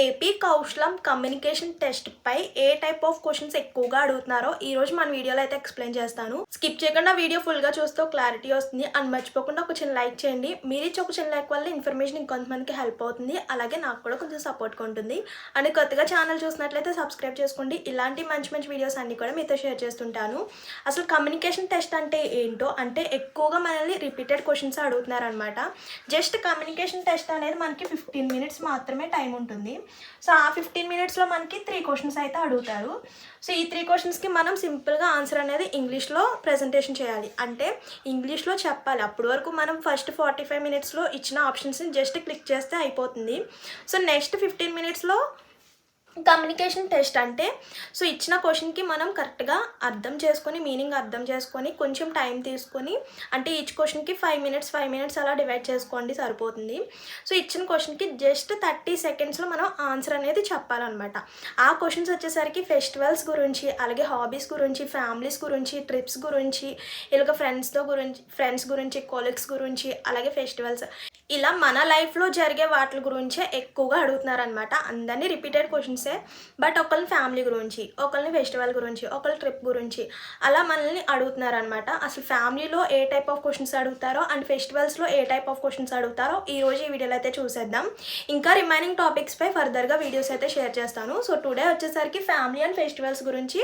AP Kaushalam communication test పై a type of questions ఎక్కువగా అడుగుతున్నారో ఈ రోజు మన వీడియోలో అయితే ఎక్స్ప్లెయిన్ చేస్తాను. స్కిప్ చేయకుండా వీడియో ఫుల్ గా చూస్తే క్లారిటీ వస్తుంది. అండ్ మర్చిపోకుండా ఒక చిన్న లైక్ చేయండి. మీరు ఇచ్చే ఒక చిన్న లైక్ వల్ల ఇన్ఫర్మేషన్ ఇంకొంతమందికి హెల్ప్ అవుతుంది, అలాగే నాకు కూడా కొంచెం సపోర్ట్గా ఉంటుంది. అండ్ కొత్తగా ఛానల్ చూసినట్లయితే సబ్స్క్రైబ్ చేసుకోండి. ఇలాంటి మంచి మంచి వీడియోస్ అన్ని కూడా మీతో షేర్ చేస్తుంటాను. అసలు కమ్యూనికేషన్ టెస్ట్ అంటే ఏంటో, అంటే ఎక్కువగా మనల్ని రిపీటెడ్ క్వశ్చన్స్ అడుగుతున్నారనమాట. జస్ట్ కమ్యూనికేషన్ టెస్ట్ అనేది మనకి 15 minutes మాత్రమే టైం ఉంటుంది. సో ఆ 15 minutesలో మనకి 3 questions అయితే అడుగుతారు. సో ఈ 3 questionsకి మనం సింపుల్గా ఆన్సర్ అనేది ఇంగ్లీష్లో ప్రజెంటేషన్ చేయాలి, అంటే ఇంగ్లీష్లో చెప్పాలి. అప్పటి వరకు మనం ఫస్ట్ 45 minutesలో ఇచ్చిన ఆప్షన్స్ని జస్ట్ క్లిక్ చేస్తే అయిపోతుంది. సో నెక్స్ట్ 15 minutesలో కమ్యూనికేషన్ టెస్ట్ అంటే సో ఇచ్చిన క్వశ్చన్కి మనం కరెక్ట్గా అర్థం చేసుకొని, మీనింగ్ అర్థం చేసుకొని, కొంచెం టైం తీసుకొని, అంటే ఈచ్ క్వశ్చన్కి 5 minutes అలా డివైడ్ చేసుకోండి సరిపోతుంది. సో ఇచ్చిన క్వశ్చన్కి జస్ట్ 30 secondsలో మనం ఆన్సర్ అనేది చెప్పాలన్నమాట. ఆ క్వశ్చన్స్ వచ్చేసరికి ఫెస్టివల్స్ గురించి, అలాగే హాబీస్ గురించి, ఫ్యామిలీస్ గురించి, ట్రిప్స్ గురించి, ఇలాగ ఫ్రెండ్స్ గురించి, కొలీగ్స్ గురించి, అలాగే ఫెస్టివల్స్, ఇలా మన లైఫ్లో జరిగే వాటి గురించే ఎక్కువగా అడుగుతున్నారనమాట. అందరినీ రిపీటెడ్ క్వశ్చన్సే, బట్ ఒకళ్ళని ఫ్యామిలీ గురించి, ఒకళ్ళని ఫెస్టివల్ గురించి, ఒకళ్ళ ట్రిప్ గురించి అలా మనల్ని అడుగుతున్నారనమాట. అసలు ఫ్యామిలీలో ఏ టైప్ ఆఫ్ క్వశ్చన్స్ అడుగుతారో అండ్ ఫెస్టివల్స్లో ఏ టైప్ ఆఫ్ క్వశ్చన్స్ అడుగుతారో ఈరోజు ఈ వీడియోలో అయితే చూసేద్దాం. ఇంకా రిమైనింగ్ టాపిక్స్పై ఫర్దర్గా వీడియోస్ అయితే షేర్ చేస్తాను. సో టుడే వచ్చేసరికి ఫ్యామిలీ అండ్ ఫెస్టివల్స్ గురించి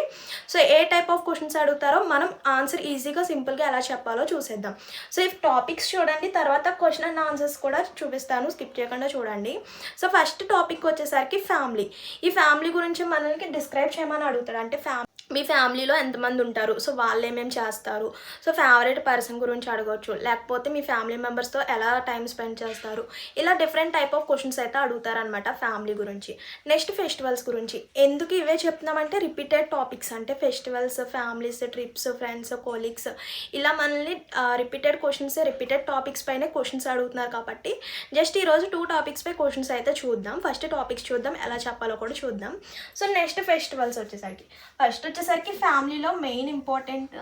so a type of questions అడుగుతారో మనం ఆన్సర్ ఈజీగా సింపుల్గా ఎలా చెప్పాలో చూసేద్దాం. సో ఈ టాపిక్స్ చూడండి, తర్వాత క్వశ్చన్ అండ్ ఆన్సర్స్ కూడా చూపిస్తాను, స్కిప్ చేయకుండా చూడండి. సో ఫస్ట్ టాపిక్ వచ్చేసరికి ఫ్యామిలీ. ఈ ఫ్యామిలీ గురించి మనకి డిస్క్రైబ్ చేయమని అడుగుతాడు. అంటే మీ ఫ్యామిలీలో ఎంతమంది ఉంటారు, సో వాళ్ళు ఏమేమి చేస్తారు, సో ఫేవరెట్ పర్సన్ గురించి అడగవచ్చు, లేకపోతే మీ ఫ్యామిలీ మెంబర్స్తో ఎలా టైం స్పెండ్ చేస్తారు, ఇలా డిఫరెంట్ టైప్ ఆఫ్ క్వశ్చన్స్ అయితే అడుగుతారనమాట ఫ్యామిలీ గురించి. నెక్స్ట్ ఫెస్టివల్స్ గురించి. ఎందుకు ఇవే చెప్తున్నామంటే రిపీటెడ్ టాపిక్స్, అంటే festivals, families, trips, friends, colleagues, ఇలా మనల్ని రిపీటెడ్ క్వశ్చన్స్, రిపీటెడ్ టాపిక్స్ పైనే క్వశ్చన్స్ అడుగుతున్నారు కాబట్టి జస్ట్ ఈరోజు 2 topics పై క్వశ్చన్స్ అయితే చూద్దాం. ఫస్ట్ టాపిక్స్ చూద్దాం, ఎలా చెప్పాలో కూడా చూద్దాం. సో నెక్స్ట్ ఫెస్టివల్స్ వచ్చేసరికి ఫ్యామిలీలో మెయిన్ ఇంపార్టెంట్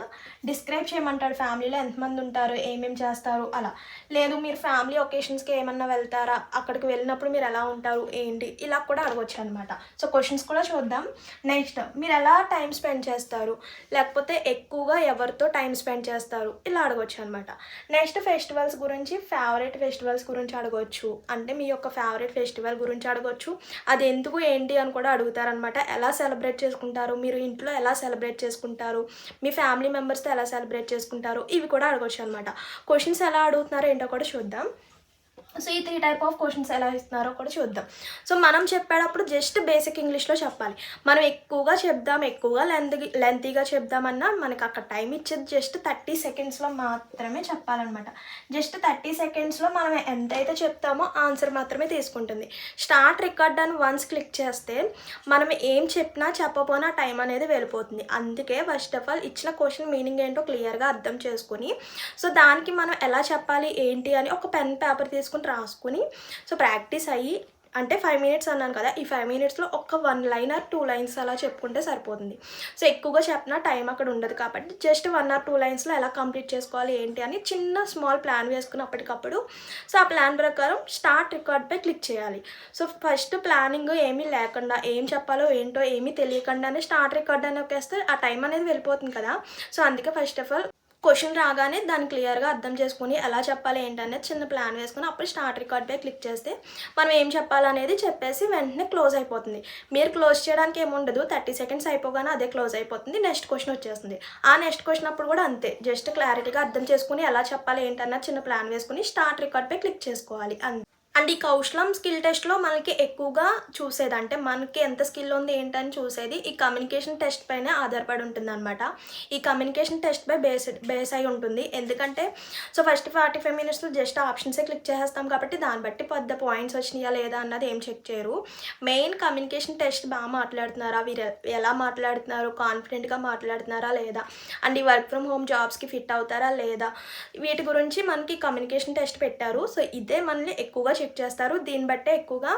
డిస్క్రైబ్ చేయమంటాడు. ఫ్యామిలీలో ఎంతమంది ఉంటారు, ఏమేమి చేస్తారు అలా. లేదు మీరు ఫ్యామిలీ ఒకేషన్స్కి ఏమన్నా వెళ్తారా, అక్కడికి వెళ్ళినప్పుడు మీరు ఎలా ఉంటారు ఏంటి, ఇలా కూడా అడగవచ్చు అనమాట. సో క్వశ్చన్స్ కూడా చూద్దాం. నెక్స్ట్ మీరు ఎలా టైం స్పెండ్ చేస్తారు, లేకపోతే ఎక్కువగా ఎవరితో టైం స్పెండ్ చేస్తారు, ఇలా అడగవచ్చు అనమాట. నెక్స్ట్ ఫెస్టివల్స్ గురించి, ఫేవరెట్ ఫెస్టివల్స్ గురించి అడగవచ్చు, అంటే మీ యొక్క ఫేవరెట్ ఫెస్టివల్ గురించి అడగవచ్చు, అది ఎందుకు ఏంటి అని కూడా అడుగుతారనమాట. ఎలా సెలబ్రేట్ చేసుకుంటారు, మీరు ఇంట్లో ఎలా సెలబ్రేట్ చేసుకుంటారు, మీ ఫ్యామిలీ మెంబర్స్తో ఎలా సెలబ్రేట్ చేసుకుంటారు, ఇవి కూడా అడగవచ్చు అనమాట. క్వశ్చన్స్ ఎలా అడుగుతున్నారో ఏంటో కూడా చూద్దాం. సో ఈ 3 type ఆఫ్ క్వశ్చన్స్ ఎలా ఇస్తున్నారో కూడా చూద్దాం. సో మనం చెప్పేటప్పుడు జస్ట్ బేసిక్ ఇంగ్లీష్లో చెప్పాలి. మనం ఎక్కువగా చెప్దాం, ఎక్కువగా లెంతీగా చెప్దామన్నా మనకి అక్కడ టైం ఇచ్చేది జస్ట్ 30 secondsలో మాత్రమే చెప్పాలన్నమాట. జస్ట్ 30 secondsలో మనం ఎంతైతే చెప్తామో ఆన్సర్ మాత్రమే తీసుకుంటుంది. స్టార్ట్ రికార్డ్ అని వన్స్ క్లిక్ చేస్తే మనం ఏం చెప్పినా చెప్పపోయినా టైం అనేది వెళ్ళిపోతుంది. అందుకే ఫస్ట్ ఆఫ్ ఆల్ ఇచ్చిన క్వశ్చన్ మీనింగ్ ఏంటో క్లియర్గా అర్థం చేసుకుని, సో దానికి మనం ఎలా చెప్పాలి ఏంటి అని ఒక పెన్ పేపర్ తీసుకుని రాసుకుని, సో ప్రాక్టీస్ అయ్యి, అంటే 5 minutes అన్నాను కదా, ఈ 5 minutesలో ఒక 1 line or 2 lines అలా చెప్పుకుంటే సరిపోతుంది. సో ఎక్కువగా చెప్పినా టైం అక్కడ ఉండదు కాబట్టి జస్ట్ 1 or 2 linesలో ఎలా కంప్లీట్ చేసుకోవాలి ఏంటి అని చిన్న స్మాల్ ప్లాన్ వేసుకున్నప్పటికప్పుడు, సో ఆ ప్లాన్ ప్రకారం స్టార్ట్ రికార్డ్పై క్లిక్ చేయాలి. సో ఫస్ట్ ప్లానింగ్ ఏమీ లేకుండా, ఏం చెప్పాలో ఏంటో ఏమీ తెలియకుండానే స్టార్ట్ రికార్డ్ అని నొక్కేస్తే ఆ టైం అనేది వెళ్ళిపోతుంది కదా. సో అందుకే ఫస్ట్ ఆఫ్ ఆల్ క్వశ్చన్ రాగానే దాన్ని క్లియర్గా అర్థం చేసుకుని ఎలా చెప్పాలి ఏంటనేది చిన్న ప్లాన్ వేసుకుని అప్పుడు స్టార్ట్ రికార్డ్పై క్లిక్ చేస్తే మనం ఏం చెప్పాలనేది చెప్పేసి వెంటనే క్లోజ్ అయిపోతుంది. మీరు క్లోజ్ చేయడానికి ఏముండదు, 30 seconds అయిపోగానే అదే క్లోజ్ అయిపోతుంది, నెక్స్ట్ క్వశ్చన్ వచ్చేస్తుంది. ఆ నెక్స్ట్ క్వశ్చన్ అప్పుడు కూడా అంతే, జస్ట్ క్లారిటీగా అర్థం చేసుకుని ఎలా చెప్పాలి ఏంటన్నది చిన్న ప్లాన్ వేసుకుని స్టార్ట్ రికార్డ్పై క్లిక్ చేసుకోవాలి అంతే. అండ్ ఈ కౌశలం స్కిల్ టెస్ట్లో మనకి ఎక్కువగా చూసేది, అంటే మనకి ఎంత స్కిల్ ఉంది ఏంటని చూసేది ఈ కమ్యూనికేషన్ టెస్ట్ పైనే ఆధారపడి ఉంటుంది అనమాట. ఈ కమ్యూనికేషన్ టెస్ట్ పై బేస్ అయి ఉంటుంది. ఎందుకంటే సో ఫస్ట్ 45 minutesలో జస్ట్ ఆప్షన్సే క్లిక్ చేసేస్తాం కాబట్టి దాన్ని బట్టి పెద్ద పాయింట్స్ వచ్చినాయా లేదా అన్నది ఏం చెక్ చేయరు. మెయిన్ కమ్యూనికేషన్ టెస్ట్ బాగా మాట్లాడుతున్నారా, వీరు ఎలా మాట్లాడుతున్నారు, కాన్ఫిడెంట్గా మాట్లాడుతున్నారా లేదా, అండ్ ఈ వర్క్ ఫ్రమ్ హోమ్ జాబ్స్కి ఫిట్ అవుతారా లేదా, వీటి గురించి మనకి కమ్యూనికేషన్ టెస్ట్ పెట్టారు. సో ఇదే మనల్ని ఎక్కువగా చెక్ చెక్ చేస్తారు. దీన్ని బట్టే ఎక్కువగా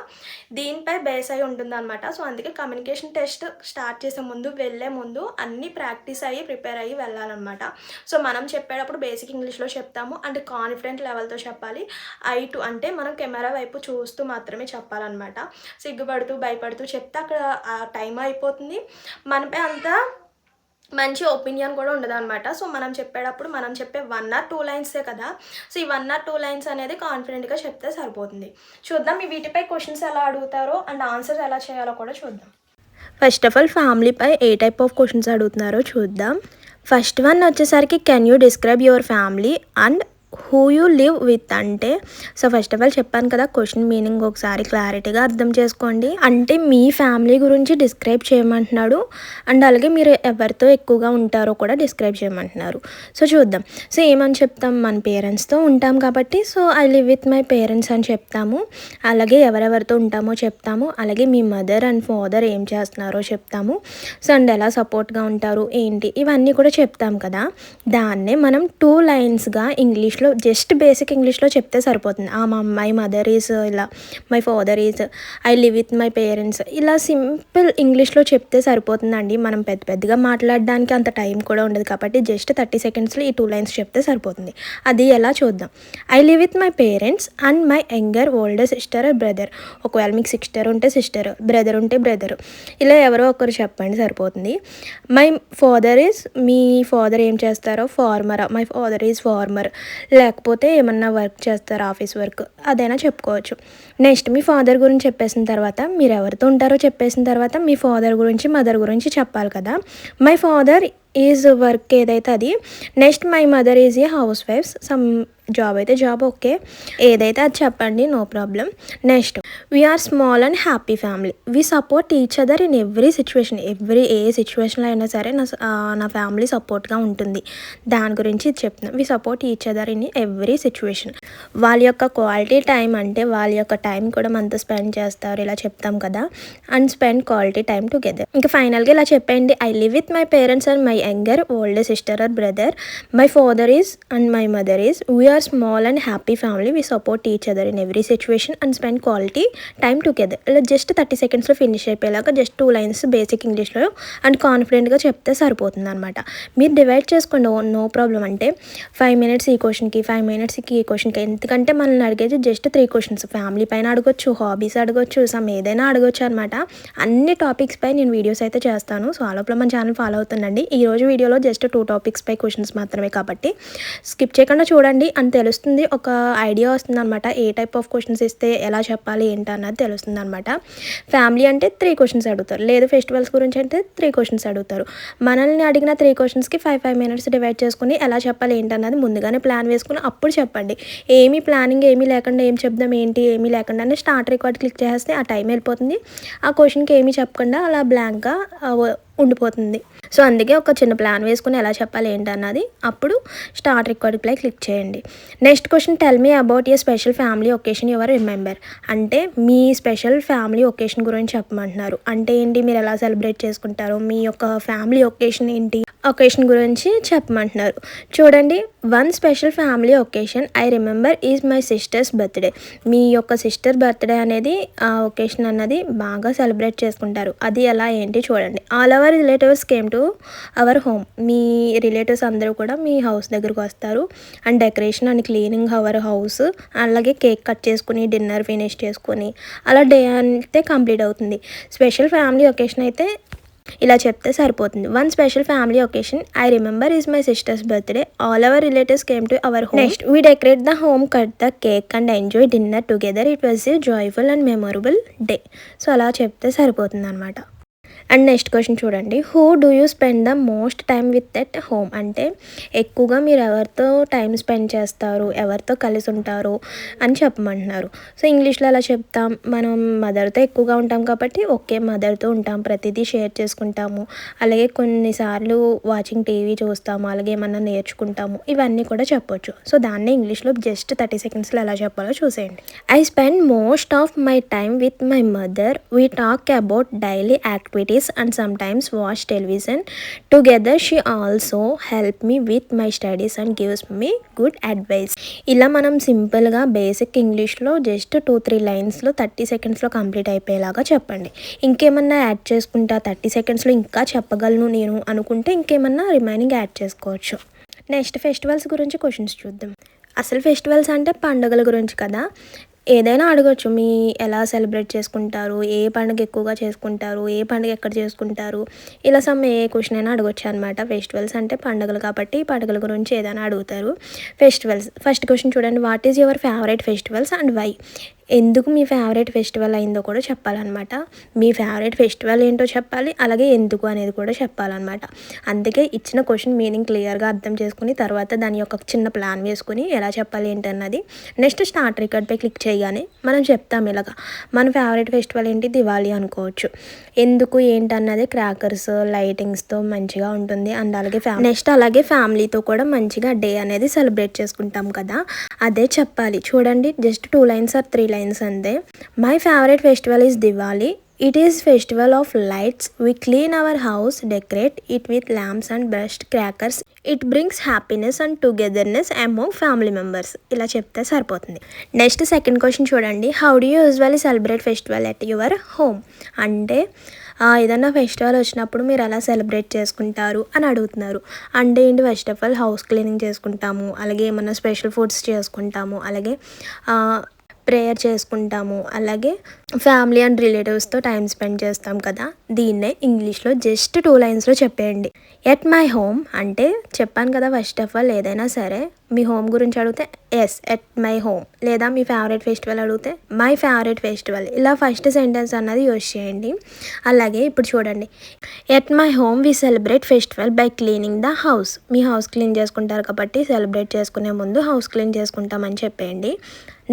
దీనిపై బేస్ అయి ఉంటుందన్నమాట. సో అందుకే కమ్యూనికేషన్ టెస్ట్ స్టార్ట్ చేసే ముందు, వెళ్ళే ముందు అన్నీ ప్రాక్టీస్ అయ్యి ప్రిపేర్ అయ్యి వెళ్ళాలన్నమాట. సో మనం చెప్పేటప్పుడు బేసిక్ ఇంగ్లీష్లో చెప్తాము అండ్ కాన్ఫిడెంట్ లెవెల్తో చెప్పాలి. ఐ2 అంటే మనం కెమెరా వైపు చూస్తూ మాత్రమే చెప్పాలన్నమాట. సిగ్గుపడుతూ భయపడుతూ చెప్తే అక్కడ ఆ టైం అయిపోతుంది, మనపై అంతా మంచి ఒపీనియన్ కూడా ఉండదన్నమాట. సో మనం చెప్పేటప్పుడు మనం చెప్పే 1 or 2 లైన్సే కదా. సో ఈ 1 or 2 లైన్స్ అనేది కాన్ఫిడెంట్గా చెప్తే సరిపోతుంది. చూద్దాం ఈ వీటిపై క్వశ్చన్స్ ఎలా అడుగుతారో అండ్ ఆన్సర్స్ ఎలా చేయాలో కూడా చూద్దాం. ఫస్ట్ ఆఫ్ ఆల్ ఫ్యామిలీపై ఏ టైప్ ఆఫ్ క్వశ్చన్స్ అడుగుతున్నారో చూద్దాం. ఫస్ట్ వన్ వచ్చేసరికి can you describe your family and who you live with అంటే, సో ఫస్ట్ ఆఫ్ ఆల్ చెప్పాను కదా క్వశ్చన్ మీనింగ్ ఒకసారి క్లారిటీగా అర్థం చేసుకోండి. అంటే మీ ఫ్యామిలీ గురించి డిస్క్రైబ్ చేయమంటున్నాడు అండ్ అలాగే మీరు ఎవరితో ఎక్కువగా ఉంటారో కూడా డిస్క్రైబ్ చేయమంటున్నారు. సో చూద్దాం. సో ఏమని చెప్తాం, మన పేరెంట్స్తో ఉంటాం కాబట్టి so I live with my parents అని చెప్తాము. అలాగే ఎవరెవరితో ఉంటామో చెప్తాము. అలాగే మీ మదర్ అండ్ ఫాదర్ ఏం చేస్తున్నారో చెప్తాము. సో అండ్ ఎలా సపోర్ట్గా ఉంటారు ఏంటి ఇవన్నీ కూడా చెప్తాం కదా. దాన్నే మనం 2 లైన్స్గా ఇంగ్లీష్లో జస్ట్ బేసిక్ ఇంగ్లీష్లో చెప్తే సరిపోతుంది. మై మదర్ ఈజ్ ఇలా, my father is, I live with my parents, ఇలా సింపుల్ ఇంగ్లీష్లో చెప్తే సరిపోతుందండి. మనం పెద్దగా మాట్లాడడానికి అంత టైం కూడా ఉండదు కాబట్టి జస్ట్ 30 సెకండ్స్లో ఈ 2 లైన్స్ చెప్తే సరిపోతుంది. అది ఎలా చూద్దాం. I live with my parents and my younger older sister or brother. ఒకవేళ మీకు సిస్టర్ ఉంటే సిస్టర్, బ్రదర్ ఉంటే బ్రదర్, ఇలా ఎవరో ఒకరు చెప్పండి సరిపోతుంది. My father is, me father ఏం చేస్తారో ఫార్మరా, మై ఫాదర్ ఈజ్ ఫార్మర్, లేకపోతే ఏమన్నా వర్క్ చేస్తారు ఆఫీస్ వర్క్, అదైనా చెప్పుకోవచ్చు. నెక్స్ట్ మీ ఫాదర్ గురించి చెప్పేసిన తర్వాత, మీరు ఎవరితో ఉంటారో చెప్పేసిన తర్వాత మీ ఫాదర్ గురించి మదర్ గురించి చెప్పాలి కదా. మై ఫాదర్ ఈజ్ వర్క్ ఏదైతే అది. Next my mother is a house wife, some job అయితే జాబ్, ఓకే ఏదైతే అది చెప్పండి, no problem. Next we are small and happy family, we support each other in every situation. ఏ సిచ్యువేషన్లో అయినా సరే నా ఫ్యామిలీ సపోర్ట్గా ఉంటుంది, దాని గురించి చెప్తున్నాం. We support each other in every situation. వాళ్ళ యొక్క క్వాలిటీ టైం అంటే వాళ్ళ యొక్క టైం కూడా మనతో స్పెండ్ చేస్తారు, ఇలా చెప్తాం కదా. And spend quality time together. ఇంకా ఫైనల్గా ఇలా చెప్పండి. I live with my parents and my younger older sister or brother, my father is and my mother is, we are small and happy family, we support each other in every situation and spend quality time together. ఇలా just 30 సెకండ్స్లో finish అయిపోయేలాగా just 2 lines basic ఇంగ్లీష్లో and కాన్ఫిడెంట్గా చెప్తే సరిపోతుంది అనమాట. మీరు divide చేసుకోండి, నో ప్రాబ్లం. అంటే 5 minutes ఈ క్వశ్చన్కి, 5 minutes ఈ క్వశ్చన్కి. ఎందుకంటే మనల్ని అడిగేది జస్ట్ 3 questions. ఫ్యామిలీ పైన అడగొచ్చు, హాబీస్ అడగొచ్చు, ఏదైనా అడగొచ్చు అనమాట. అన్ని టాపిక్స్ పై నేను వీడియోస్ అయితే చేస్తాను. సో ఆ లోపల మన ఛానల్ ఫాలో అవుతుండండి. ఈరోజు వీడియోలో జస్ట్ 2 topics పై క్వశ్చన్స్ మాత్రమే కాబట్టి స్కిప్ చేయకుండా చూడండి అని తెలుస్తుంది. ఒక ఐడియా వస్తుంది అనమాట, ఏ టైప్ ఆఫ్ క్వశ్చన్స్ ఇస్తే ఎలా చెప్పాలి ఏంటి అన్నది తెలుస్తుంది అనమాట. ఫ్యామిలీ అంటే 3 questions అడుగుతారు, లేదు ఫెస్టివల్స్ గురించి అంటే 3 questions అడుగుతారు. మనల్ని అడిగిన 3 questions 5 minutes డివైడ్ చేసుకుని ఎలా చెప్పాలి ఏంటి అన్నది ముందుగానే ప్లాన్ వేసుకుని అప్పుడు చెప్పండి. ఏమీ ప్లానింగ్ ఏమీ లేకుండా ఏం చెప్దాం ఏంటి ఏమీ లేకుండానే స్టార్ట్ రికార్డ్ క్లిక్ చేస్తే ఆ టైం వెళ్ళిపోతుంది. ఆ క్వశ్చన్కి ఏమీ చెప్పకుండా అలా బ్లాంక్గా ఉండిపోతుంది. సో అందుకే ఒక చిన్న ప్లాన్ వేసుకుని ఎలా చెప్పాలి ఏంటి అన్నది అప్పుడు స్టార్ట్ రికార్డ్ ప్లే క్లిక్ చేయండి. Next question, tell me about a special family occasion your remember. అంటే మీ స్పెషల్ ఫ్యామిలీ ఒకేషన్ గురించి చెప్పమంటున్నారు. అంటే ఏంటి, మీరు ఎలా సెలబ్రేట్ చేసుకుంటారు, మీ యొక్క ఫ్యామిలీ ఒకేషన్ ఏంటి, ఒకేషన్ గురించి చెప్పమంటున్నారు. చూడండి, one special family occasion I remember is my sister's birthday. మీ యొక్క సిస్టర్ బర్త్డే అనేది ఆ ఒకేషన్ అన్నది బాగా సెలబ్రేట్ చేసుకుంటారు. అది ఎలా ఏంటి చూడండి. All our relatives came to our home. Me relatives అందరూ కూడా మీ హౌస్ దగ్గరకు వస్తారు. And decoration and cleaning our house, అలాగే కేక్ కట్ చేసుకుని డిన్నర్ ఫినిష్ చేసుకొని అలా డే అయితే కంప్లీట్ అవుతుంది. స్పెషల్ ఫ్యామిలీ ఒకేషన్ అయితే ఇలా చెప్తే సరిపోతుంది. One special family occasion I remember is my sister's birthday. All our relatives came to our home. Next we decorate the home, cut the cake and enjoy dinner together. It was a joyful and memorable day. So అలా చెప్తే సరిపోతుంది అనమాట. And next question చూడండి, who do you spend the most time with at home. అంటే ఎక్కువగా మీరు ఎవరితో time spend చేస్తారు, ఎవరితో కలిసి ఉంటారు అని చెప్పమంటున్నారు. సో ఇంగ్లీష్లో ఎలా చెప్తాం, మనం మదర్తో ఎక్కువగా ఉంటాం కాబట్టి ఓకే మదర్తో ఉంటాం, ప్రతిదీ షేర్ చేసుకుంటాము. అలాగే కొన్నిసార్లు వాచింగ్ టీవీ చూస్తాము, అలాగే ఏమన్నా నేర్చుకుంటాము, ఇవన్నీ కూడా చెప్పొచ్చు. సో దాన్ని ఇంగ్లీష్లో జస్ట్ 30 సెకండ్స్లో ఎలా చెప్పాలో చూసేయండి. I spend most of my time with my mother. We talk about daily activities activities and sometimes watch television. Together she also help me with my studies and gives me good advice. ఇలా మనం సింపుల్గా basic ఇంగ్లీష్లో just 2-3 లైన్స్లో 30 సెకండ్స్లో complete అయిపోయేలాగా చెప్పండి. ఇంకేమన్నా add చేసుకుంటా 30 సెకండ్స్లో ఇంకా చెప్పగలను నేను అనుకుంటే ఇంకేమన్నా రిమైనింగ్ యాడ్ చేసుకోవచ్చు. నెక్స్ట్ ఫెస్టివల్స్ గురించి క్వశ్చన్స్ చూద్దాం. అసలు ఫెస్టివల్స్ అంటే పండుగల గురించి కదా. ఏదైనా అడగొచ్చు, మీ ఎలా సెలబ్రేట్ చేసుకుంటారు, ఏ పండుగ ఎక్కువగా చేసుకుంటారు, ఏ పండుగ ఎక్కడ చేసుకుంటారు, ఇలా ఏ క్వశ్చన్ అయినా అడగొచ్చు అనమాట. ఫెస్టివల్స్ అంటే పండుగలు కాబట్టి పండుగల గురించి ఏదైనా అడుగుతారు. ఫెస్టివల్స్ ఫస్ట్ క్వశ్చన్ చూడండి, what is your favourite festivals and why? ఎందుకు మీ ఫేవరెట్ ఫెస్టివల్ అయిందో కూడా చెప్పాలన్నమాట. మీ ఫేవరెట్ ఫెస్టివల్ ఏంటో చెప్పాలి, అలాగే ఎందుకు అనేది కూడా చెప్పాలన్నమాట. అందుకే ఇచ్చిన క్వశ్చన్ మీనింగ్ క్లియర్గా అర్థం చేసుకుని తర్వాత దాని యొక్క చిన్న ప్లాన్ వేసుకుని ఎలా చెప్పాలి ఏంటన్నది నెక్స్ట్ స్టార్ట్ రికార్డ్పై క్లిక్ చేయగానే మనం చెప్తాం. ఇలాగా మన ఫేవరెట్ ఫెస్టివల్ ఏంటి, దివాళీ అనుకోవచ్చు. ఎందుకు ఏంటన్నది క్రాకర్స్ లైటింగ్స్తో మంచిగా ఉంటుంది. అండ్ అలాగే నెక్స్ట్ అలాగే ఫ్యామిలీతో కూడా మంచిగా డే అనేది సెలబ్రేట్ చేసుకుంటాం కదా, అదే చెప్పాలి. చూడండి జస్ట్ 2 lines or 3 lines అంతే. My favourite festival is Diwali. It is festival of lights. We clean our house, decorate it with lamps and burst crackers. It brings happiness and togetherness among family members. ఇలా చెప్తే సరిపోతుంది. Next second question చూడండి, how do you usually celebrate festival at your home? అంటే ఏదన్నా festival వచ్చినప్పుడు మీరు ఎలా celebrate చేసుకుంటారు అని అడుగుతున్నారు. అంటే ఏంటి, first of all house cleaning చేసుకుంటాము, అలాగే ఏమన్నా స్పెషల్ ఫుడ్స్ చేసుకుంటాము, అలాగే ప్రేయర్ చేసుకుంటాము, అలాగే ఫ్యామిలీ అండ్ రిలేటివ్స్తో టైం స్పెండ్ చేస్తాం కదా. దీన్నే ఇంగ్లీష్లో జస్ట్ 2 linesలో చెప్పేయండి. ఎట్ మై హోమ్ అంటే చెప్పాను కదా, ఫస్ట్ ఆఫ్ ఆల్ ఏదైనా సరే మీ హోమ్ గురించి అడిగితే ఎస్ ఎట్ మై హోమ్, లేదా మీ ఫేవరెట్ ఫెస్టివల్ అడిగితే మై ఫేవరెట్ ఫెస్టివల్. ఇలా ఫస్ట్ సెంటెన్స్ అన్నది యూజ్ చేయండి. అలాగే ఇప్పుడు చూడండి, at my home we celebrate festival by cleaning the house. మీ హౌస్ క్లీన్ చేసుకుంటారు కాబట్టి సెలబ్రేట్ చేసుకునే ముందు హౌస్ క్లీన్ చేసుకుంటామని చెప్పేయండి.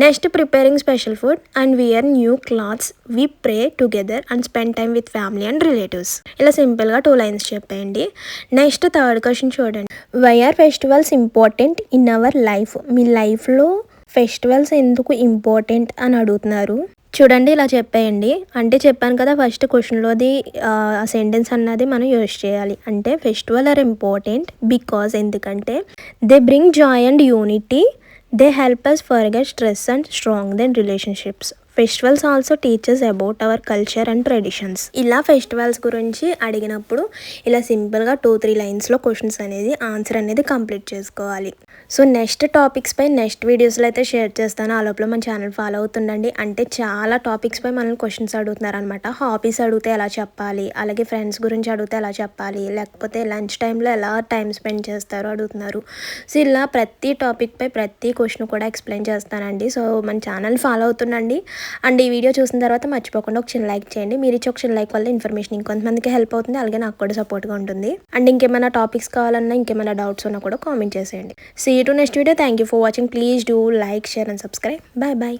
Next preparing special food and wear new clothes, we pray together and spend time with family and relatives. ఇలా సింపుల్గా 2 lines చెప్పేయండి. నెక్స్ట్ థర్డ్ క్వశ్చన్ చూడండి, why are festivals important in our life? మీ లైఫ్లో festivals ఎందుకు important అని అడుగుతున్నారు. చూడండి ఇలా చెప్పేయండి. అంటే చెప్పాను కదా ఫస్ట్ క్వశ్చన్లోది ఆ సెంటెన్స్ అన్నది మనం యూజ్ చేయాలి. అంటే ఫెస్టివల్ ఆర్ ఇంపార్టెంట్ బికాజ్ ఎందుకంటే they bring Joy and unity, they help us forget stress and strengthen relationships. Festivals also teachers about our culture and traditions. ఇలా ఫెస్టివల్స్ గురించి అడిగినప్పుడు ఇలా సింపుల్గా 2-3 linesలో క్వశ్చన్స్ అనేది ఆన్సర్ అనేది కంప్లీట్ చేసుకోవాలి. సో నెక్స్ట్ టాపిక్స్పై నెక్స్ట్ వీడియోస్లో అయితే షేర్ చేస్తాను. ఆ లోపల మన ఛానల్ ఫాలో అవుతుండండి. అంటే చాలా టాపిక్స్పై మనల్ని క్వశ్చన్స్ అడుగుతున్నారు అనమాట. హాబీస్ అడిగితే ఎలా చెప్పాలి, అలాగే ఫ్రెండ్స్ గురించి అడిగితే ఎలా చెప్పాలి, లేకపోతే లంచ్ టైంలో ఎలా టైం స్పెండ్ చేస్తారో అడుగుతున్నారు. సో ఇలా ప్రతి టాపిక్పై ప్రతి క్వశ్చన్ కూడా ఎక్స్ప్లెయిన్ చేస్తానండి. సో మన ఛానల్ ఫాలో అవుతుండండి. అండ్ ఈ వీడియో చూసిన తర్వాత మర్చిపోకుండా ఒక చిన్న లైక్ చేయండి. మీరు ఇచ్చే ఒక చిన్న లైక్ వల్ల ఇన్ఫర్మేషన్ ఇంకొంతమందికి హెల్ప్ అవుతుంది, అలాగే నాకు కూడా సపోర్ట్గా ఉంటుంది. అండ్ ఇంకేమైనా టాపిక్స్ కావాలన్నా ఇంకేమైనా డౌట్స్ ఉన్నా కూడా కామెంట్ చేసేయండి. See you to next video. Thank you for watching. Please do like, share and subscribe. Bye bye.